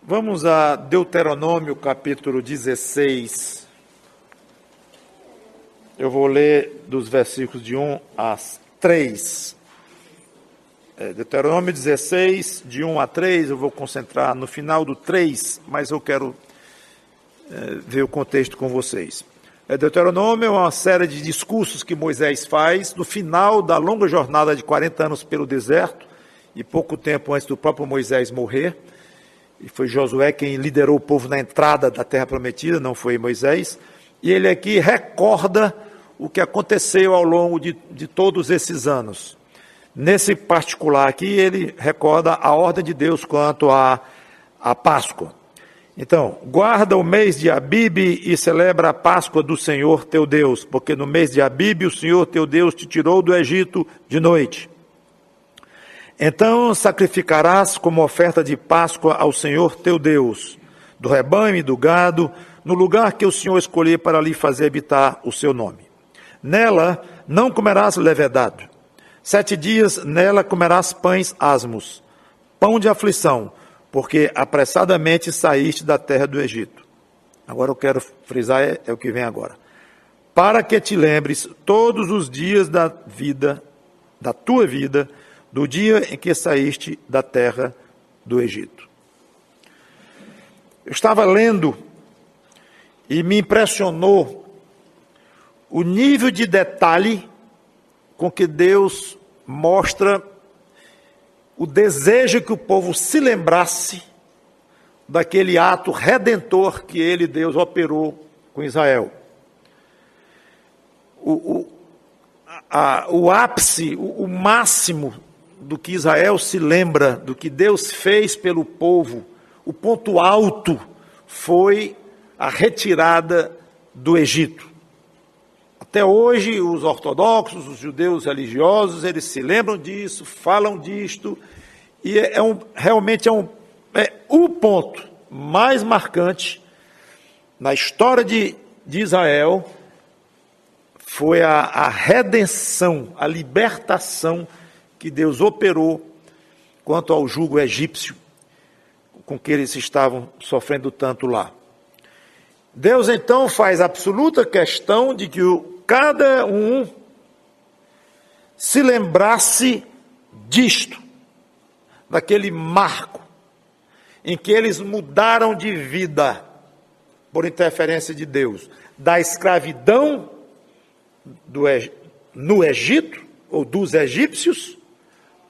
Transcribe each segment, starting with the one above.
Vamos a Deuteronômio, capítulo 16. Eu vou ler dos versículos de 1 a 3. Deuteronômio 16, de 1 a 3, eu vou concentrar no final do 3, mas eu quero ver o contexto com vocês. Deuteronômio é uma série de discursos que Moisés faz no final da longa jornada de 40 anos pelo deserto, e pouco tempo antes do próprio Moisés morrer. E foi Josué quem liderou o povo na entrada da terra prometida, não foi Moisés. E ele aqui recorda o que aconteceu ao longo de todos esses anos. Nesse particular aqui, ele recorda a ordem de Deus quanto à Páscoa. Então, guarda o mês de Abibe e celebra a Páscoa do Senhor teu Deus, porque no mês de Abibe o Senhor teu Deus te tirou do Egito de noite. Então sacrificarás como oferta de Páscoa ao Senhor teu Deus, do rebanho e do gado, no lugar que o Senhor escolher para lhe fazer habitar o seu nome. Nela não comerás levedado. 7 dias nela comerás pães asmos, pão de aflição, porque apressadamente saíste da terra do Egito. Agora eu quero frisar, é o que vem agora. Para que te lembres todos os dias da tua vida, do dia em que saíste da terra do Egito. Eu estava lendo e me impressionou o nível de detalhe com que Deus mostra o desejo que o povo se lembrasse daquele ato redentor que ele, Deus, operou com Israel. O ápice, o máximo do que Israel se lembra, do que Deus fez pelo povo, o ponto alto foi a retirada do Egito. Até hoje, os ortodoxos, os judeus religiosos, eles se lembram disso, falam disto, e realmente é o ponto mais marcante na história de Israel, foi a redenção, a libertação que Deus operou quanto ao jugo egípcio com que eles estavam sofrendo tanto lá. Deus então faz absoluta questão de que cada um se lembrasse disto, daquele marco em que eles mudaram de vida por interferência de Deus, da escravidão no Egito, ou dos egípcios,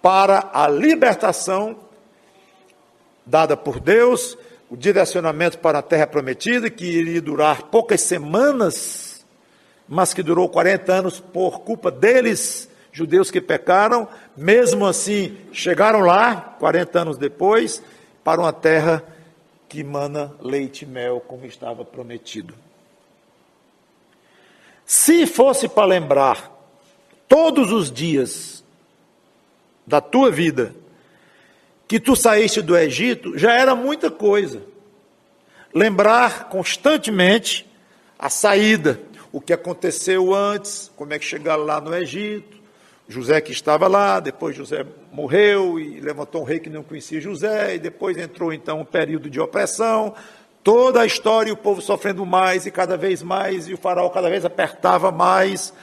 para a libertação dada por Deus, o direcionamento para a terra prometida, que iria durar poucas semanas, mas que durou 40 anos por culpa deles, judeus que pecaram. Mesmo assim, chegaram lá, 40 anos depois, para uma terra que mana leite e mel, como estava prometido. Se fosse para lembrar todos os dias da tua vida que tu saíste do Egito, já era muita coisa. Lembrar constantemente a saída, o que aconteceu antes, como é que chegaram lá no Egito, José que estava lá, depois José morreu e levantou um rei que não conhecia José, e depois entrou então um período de opressão, toda a história e o povo sofrendo mais e cada vez mais, e o faraó cada vez apertava mais,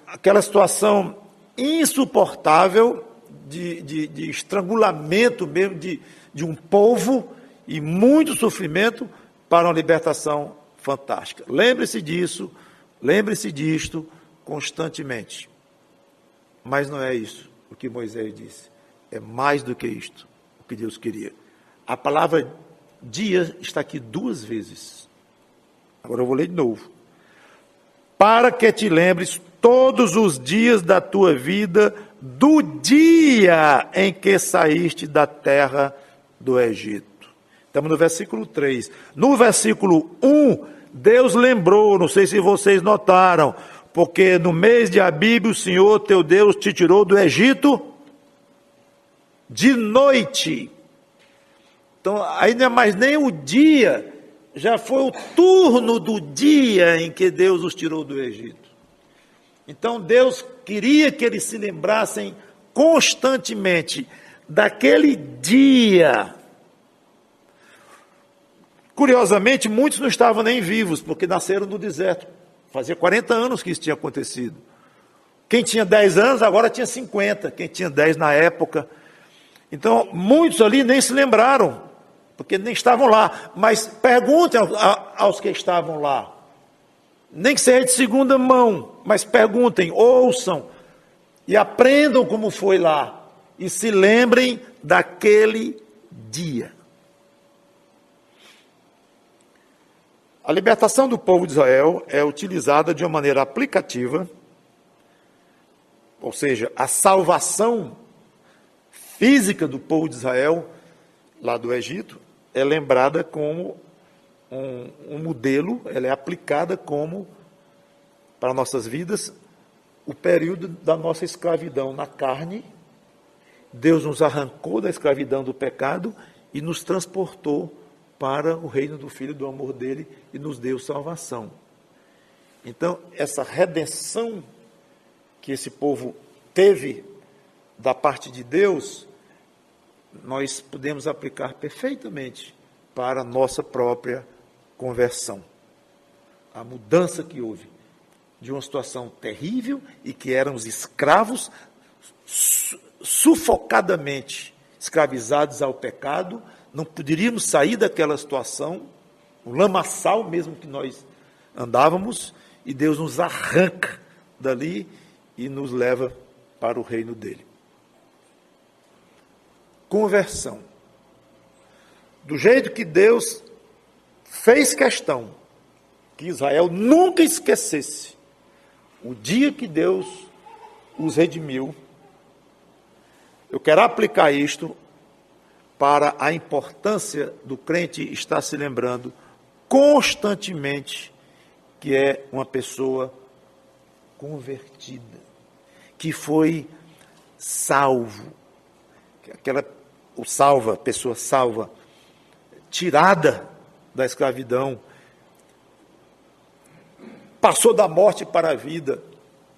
aquela situação insuportável de estrangulamento mesmo de um povo e muito sofrimento para uma libertação fantástica. Lembre-se disso, lembre-se disto constantemente. Mas não é isso o que Moisés disse. É mais do que isto, o que Deus queria. A palavra dia está aqui 2 vezes. Agora eu vou ler de novo. Para que te lembres todos os dias da tua vida, do dia em que saíste da terra do Egito. Estamos no versículo 3. No versículo 1, Deus lembrou, não sei se vocês notaram, porque no mês de Abibe o Senhor teu Deus te tirou do Egito de noite. Então, aí não é mais nem o dia, já foi o turno do dia em que Deus os tirou do Egito. Então Deus queria que eles se lembrassem constantemente daquele dia Curiosamente, muitos não estavam nem vivos, porque nasceram no deserto. Fazia 40 anos que isso tinha acontecido. Quem tinha 10 anos, agora tinha 50. Quem tinha 10 na época. Então, muitos ali nem se lembraram, porque nem estavam lá. Mas perguntem aos que estavam lá. Nem que seja de segunda mão, mas perguntem, ouçam e aprendam como foi lá. E se lembrem daquele dia. A libertação do povo de Israel é utilizada de uma maneira aplicativa, ou seja, a salvação física do povo de Israel, lá do Egito, é lembrada como um modelo, ela é aplicada como, para nossas vidas, o período da nossa escravidão na carne. Deus nos arrancou da escravidão do pecado e nos transportou para o reino do Filho do amor dele e nos deu salvação. Então, essa redenção que esse povo teve da parte de Deus, nós podemos aplicar perfeitamente para a nossa própria conversão. A mudança que houve de uma situação terrível e que éramos escravos, sufocadamente escravizados ao pecado, não poderíamos sair daquela situação, o lamaçal mesmo que nós andávamos, e Deus nos arranca dali e nos leva para o reino dele. Conversão. Do jeito que Deus fez questão que Israel nunca esquecesse o dia que Deus os redimiu, eu quero aplicar isto para a importância do crente estar se lembrando constantemente que é uma pessoa convertida, que foi salvo, pessoa salva, tirada da escravidão, passou da morte para a vida,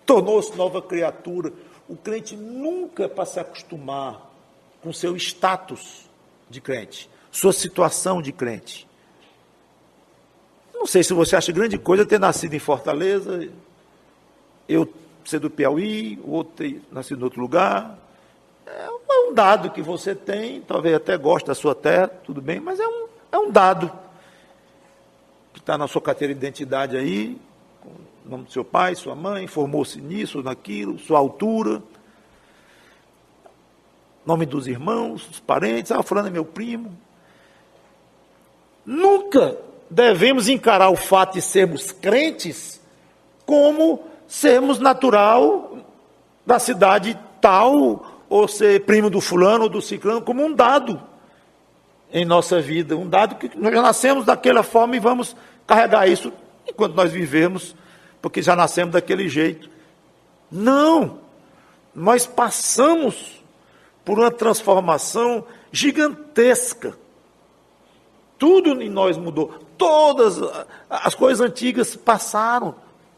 tornou-se nova criatura. O crente nunca, para se acostumar com seu status de crente, sua situação de crente. Não sei se você acha grande coisa ter nascido em Fortaleza, eu ser do Piauí, o outro ter nascido em outro lugar. É um dado que você tem, talvez até goste da sua terra, tudo bem, mas é um dado que está na sua carteira de identidade aí, com o nome do seu pai, sua mãe, formou-se nisso, naquilo, sua altura, nome dos irmãos, dos parentes, fulano é meu primo. Nunca devemos encarar o fato de sermos crentes como sermos natural da cidade tal, ou ser primo do fulano ou do ciclano, como um dado em nossa vida, um dado que nós já nascemos daquela forma e vamos carregar isso enquanto nós vivemos, porque já nascemos daquele jeito. Não! Nós passamos por uma transformação gigantesca. Tudo em nós mudou. Todas as coisas antigas passaram.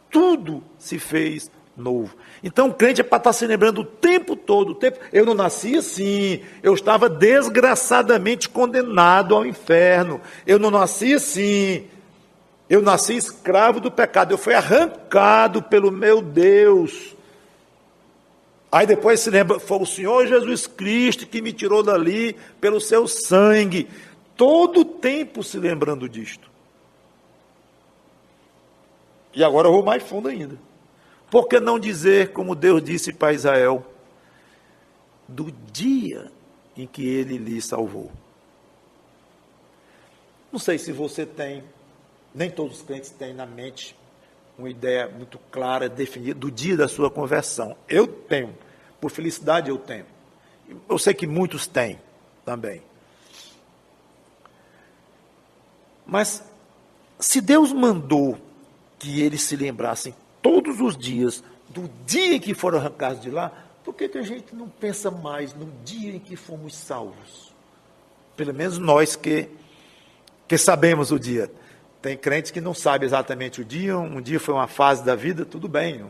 Tudo se fez novo. Então o crente é para estar se lembrando o tempo todo. Eu não nasci assim. Eu estava desgraçadamente condenado ao inferno. Eu não nasci assim. Eu nasci escravo do pecado. Eu fui arrancado pelo meu Deus. Aí depois se lembra, foi o Senhor Jesus Cristo que me tirou dali pelo seu sangue. Todo o tempo se lembrando disto. E agora eu vou mais fundo ainda. Por que não dizer, como Deus disse para Israel, do dia em que ele lhe salvou? Não sei se você tem, nem todos os crentes têm na mente uma ideia muito clara, definida, do dia da sua conversão. Eu tenho, por felicidade eu tenho. Eu sei que muitos têm também. Mas, se Deus mandou que eles se lembrassem todos os dias do dia em que foram arrancados de lá, por que a gente não pensa mais no dia em que fomos salvos? Pelo menos nós que sabemos o dia. Tem crentes que não sabem exatamente o dia, um dia foi uma fase da vida, tudo bem,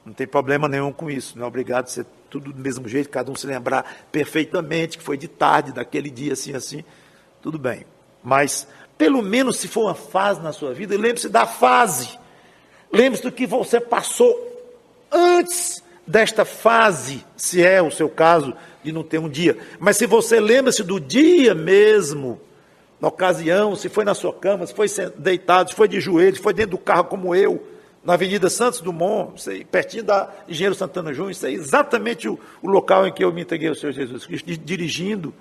não tem problema nenhum com isso, não é obrigado a ser tudo do mesmo jeito, cada um se lembrar perfeitamente que foi de tarde, daquele dia assim, tudo bem. Mas pelo menos se for uma fase na sua vida, lembre-se da fase. Lembre-se do que você passou antes desta fase, se é o seu caso, de não ter um dia. Mas se você lembra-se do dia mesmo, na ocasião, se foi na sua cama, se foi deitado, se foi de joelhos, se foi dentro do carro como eu, na Avenida Santos Dumont, sei, pertinho da Engenheiro Santana Júnior, isso é exatamente o local em que eu me entreguei ao Senhor Jesus Cristo, dirigindo,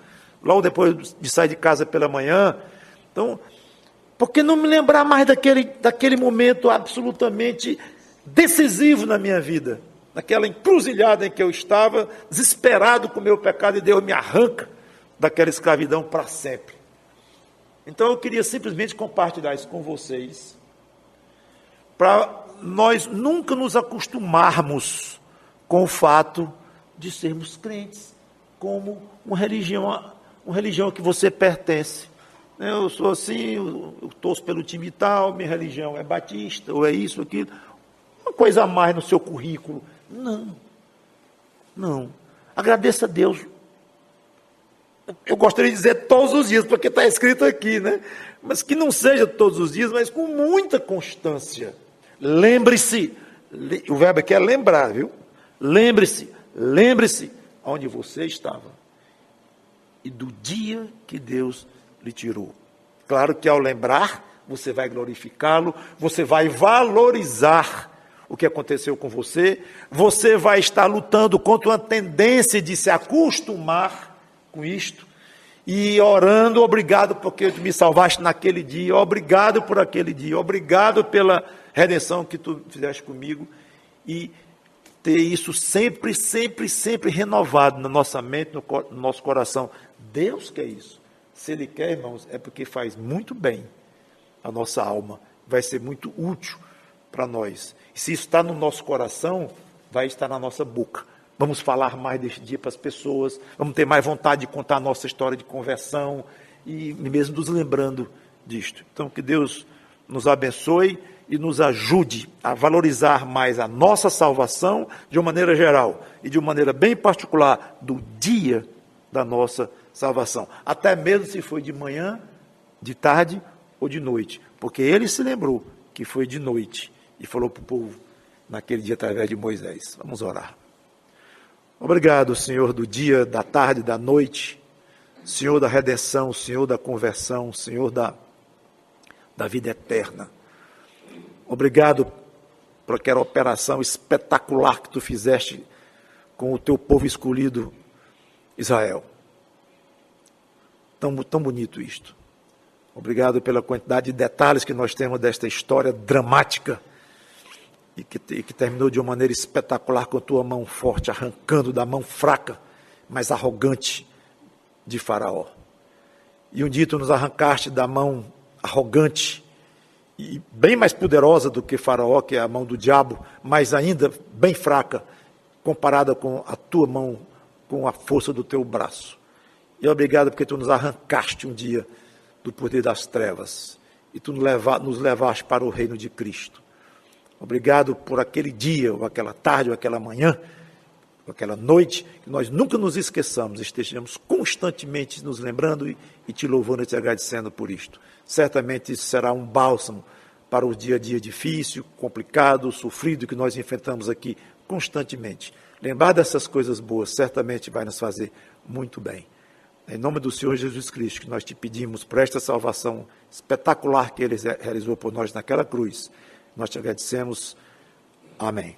logo depois de sair de casa pela manhã. Então, por que não me lembrar mais daquele momento absolutamente decisivo na minha vida? Naquela encruzilhada em que eu estava, desesperado com o meu pecado, e Deus me arranca daquela escravidão para sempre. Então eu queria simplesmente compartilhar isso com vocês, para nós nunca nos acostumarmos com o fato de sermos crentes, como uma religião que você pertence. Eu sou assim, eu torço pelo time tal, minha religião é batista, ou é isso, aquilo. Uma coisa a mais no seu currículo. Não. Agradeça a Deus. Eu gostaria de dizer todos os dias, porque está escrito aqui, né? Mas que não seja todos os dias, mas com muita constância. Lembre-se, o verbo aqui é lembrar, viu? Lembre-se onde você estava e do dia que Deus lhe tirou. Claro que ao lembrar, você vai glorificá-lo, você vai valorizar o que aconteceu com você, você vai estar lutando contra uma tendência de se acostumar com isto, e orando, obrigado porque tu me salvaste naquele dia, obrigado por aquele dia, obrigado pela redenção que tu fizeste comigo, e ter isso sempre renovado na nossa mente, no nosso coração. Deus quer isso. Se Ele quer, irmãos, é porque faz muito bem a nossa alma, vai ser muito útil para nós. E se isso está no nosso coração, vai estar na nossa boca. Vamos falar mais deste dia para as pessoas, vamos ter mais vontade de contar a nossa história de conversão, e mesmo nos lembrando disto. Então, que Deus nos abençoe e nos ajude a valorizar mais a nossa salvação de uma maneira geral e de uma maneira bem particular do dia da nossa salvação. Até mesmo se foi de manhã, de tarde ou de noite. Porque Ele se lembrou que foi de noite e falou para o povo naquele dia através de Moisés. Vamos orar. Obrigado, Senhor, do dia, da tarde, da noite, Senhor da redenção, Senhor da conversão, Senhor da vida eterna. Obrigado por aquela operação espetacular que Tu fizeste com o Teu povo escolhido, Israel. Tão bonito isto. Obrigado pela quantidade de detalhes que nós temos desta história dramática e que terminou de uma maneira espetacular com a Tua mão forte, arrancando da mão fraca, mas arrogante de Faraó. E um dia Tu nos arrancaste da mão arrogante e bem mais poderosa do que Faraó, que é a mão do diabo, mas ainda bem fraca, comparada com a Tua mão, com a força do Teu braço. E obrigado porque Tu nos arrancaste um dia do poder das trevas e Tu nos levaste para o reino de Cristo. Obrigado por aquele dia, ou aquela tarde, ou aquela manhã, ou aquela noite, que nós nunca nos esqueçamos, estejamos constantemente nos lembrando e Te louvando e Te agradecendo por isto. Certamente isso será um bálsamo para o dia a dia difícil, complicado, sofrido que nós enfrentamos aqui constantemente. Lembrar dessas coisas boas certamente vai nos fazer muito bem. Em nome do Senhor Jesus Cristo, que nós Te pedimos por esta salvação espetacular que Ele realizou por nós naquela cruz, nós Te agradecemos. Amém.